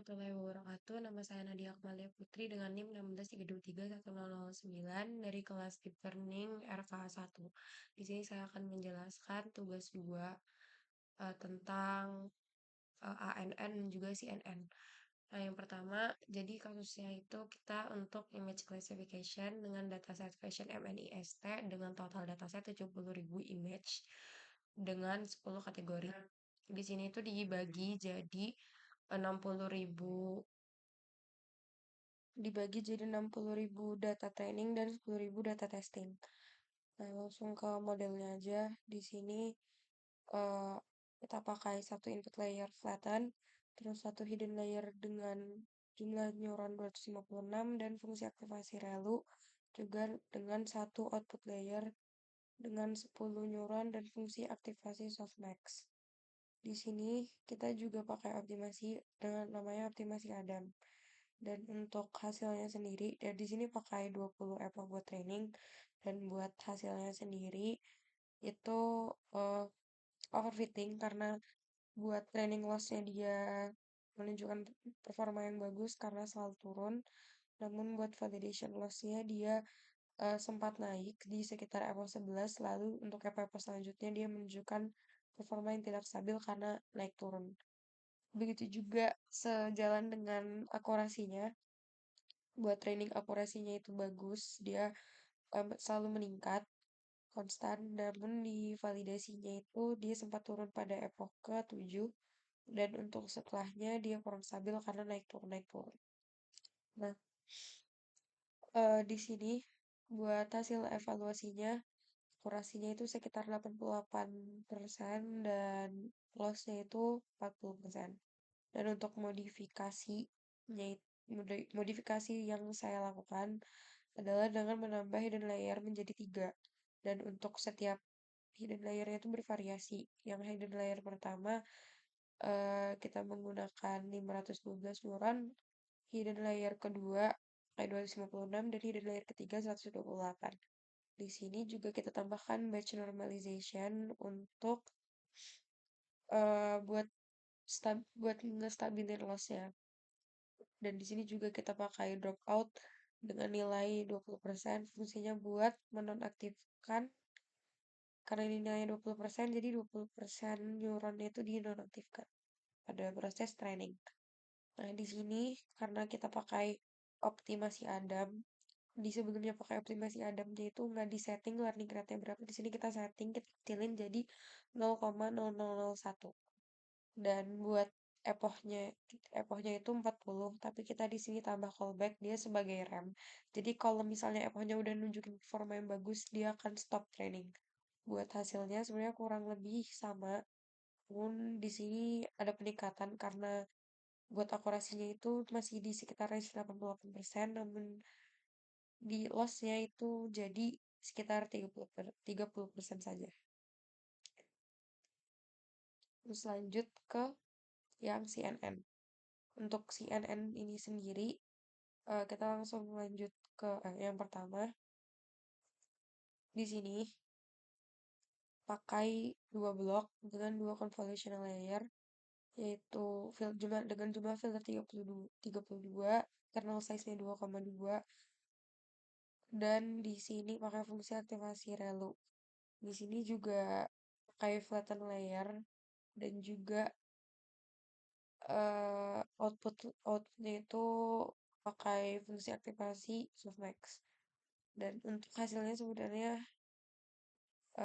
warahmatullahi wabarakatuh. Nama saya Nadia Akmalia Putri dengan NIM 163210009 dari kelas Deep Learning RK1. Di sini saya akan menjelaskan tugas 2 tentang ANN dan juga CNN. Nah, yang pertama, jadi kasusnya itu kita untuk image classification dengan dataset Fashion MNIST dengan total dataset 70.000 image dengan 10 kategori. Di sini itu dibagi jadi 60.000 data training dan 10.000 data testing. Nah, langsung ke modelnya aja. Di sini eh, kita pakai satu input layer flatten, terus satu hidden layer dengan jumlah neuron 256 dan fungsi aktivasi relu, juga dengan satu output layer dengan 10 neuron dan fungsi aktivasi softmax. Di sini kita juga pakai optimasi dengan namanya optimasi Adam. Dan untuk hasilnya sendiri, dan di sini pakai 20 apple buat training dan buat hasilnya sendiri itu uh, overfitting karena buat training loss-nya dia menunjukkan performa yang bagus karena selalu turun. Namun buat validation loss-nya dia sempat naik di sekitar apple 11, lalu untuk apple selanjutnya dia menunjukkan performa yang tidak stabil karena naik turun. Begitu juga sejalan dengan akurasinya, buat training akurasinya itu bagus, dia selalu meningkat konstan, namun di validasinya itu dia sempat turun pada epoch ke-7 dan untuk setelahnya dia kurang stabil karena naik turun naik turun. Nah, di sini buat hasil evaluasinya akurasinya itu sekitar 88% dan loss-nya itu 40%. Dan untuk modifikasi yang saya lakukan adalah dengan menambah hidden layer menjadi 3. Dan untuk setiap hidden layernya itu bervariasi. Yang hidden layer pertama kita menggunakan 512 neuron, hidden layer kedua kayak 256 dan hidden layer ketiga 128. Di sini juga kita tambahkan batch normalization untuk buat buat ngestabilin loss-nya. Dan di sini juga kita pakai dropout dengan nilai 20%, fungsinya buat menonaktifkan karena ini nilainya 20%, jadi 20% neuronnya itu dinonaktifkan pada proses training. Nah, di sini karena kita pakai optimasi Adam, di sebelumnya pakai optimasi Adamnya itu nggak di setting learning rate-nya berapa. Di sini kita setting, kita kecilin jadi 0,0001. Dan buat epochnya epochnya itu 40, tapi kita di sini tambah callback dia sebagai rem. Jadi kalau misalnya epochnya udah nunjukin performa yang bagus, dia akan stop training. Buat hasilnya sebenarnya kurang lebih sama, namun di sini ada peningkatan karena buat akurasinya itu masih di sekitar range 88%, namun di loss-nya itu jadi sekitar 30% saja. Terus lanjut ke yang CNN. Untuk CNN ini sendiri, kita langsung lanjut ke yang pertama. Di sini pakai dua blok dengan dua convolutional layer, yaitu dengan jumlah filter 32, kernel size-nya 2,2, dan di sini pakai fungsi aktivasi relu. Di sini juga pakai flatten layer dan juga outputnya itu pakai fungsi aktivasi softmax. Dan untuk hasilnya sebenarnya